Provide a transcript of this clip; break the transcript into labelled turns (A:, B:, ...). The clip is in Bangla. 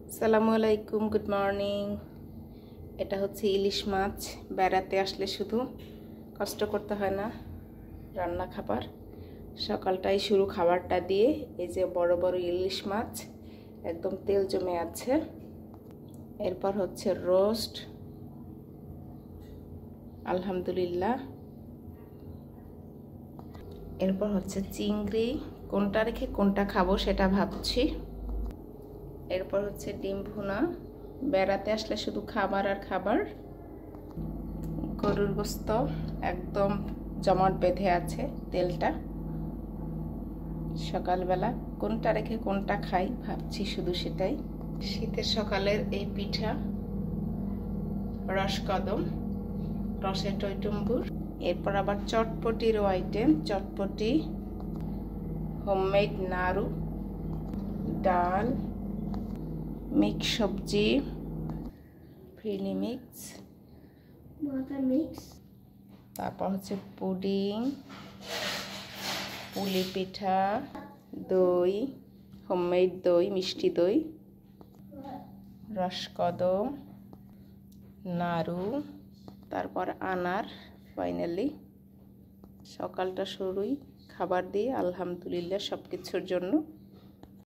A: আসসালামু আলাইকুম, গুড মর্নিং। এটা হচ্ছে ইলিশ মাছ। বেড়াতে আসলে শুধু কষ্ট করতে হয় না, রান্না খাবার সকালটাই শুরু খাবারটা দিয়ে। এই যে বড় বড় ইলিশ মাছ একদম তেল জমে আছে। এরপর হচ্ছে রোস্ট, আলহামদুলিল্লাহ। এরপর হচ্ছে চিংড়ি, কোনটা রেখে কোনটা খাবো সেটা ভাবছি। এরপর হচ্ছে ডিম ভুনা। বেড়াতে আসলে শুধু খাবার আর খাবার। গরুর গোস্ত একদম জমাট বেঁধে আছে তেলটা। সকালবেলা কোনটা রেখে কোনটা খাই ভাবছি, শুধু সেটাই। শীতের সকালের এই পিঠা, রসকদম, রসের টইটুম্বুর। এরপর আবার চটপটিরও আইটেম, চটপটি, হোমমেড নাড়ু, ডাল, মিক্স সবজি, ফিরনি মিক্স, তারপর হচ্ছে পুডিং, পুলি পিঠা, দই, হোমমেড দই, মিষ্টি দই, রসকদম, নাড়ু, তারপর আনার। ফাইনালি সকালটা শুরুই খাবার দিয়ে, আলহামদুলিল্লাহ সব কিছুর জন্য।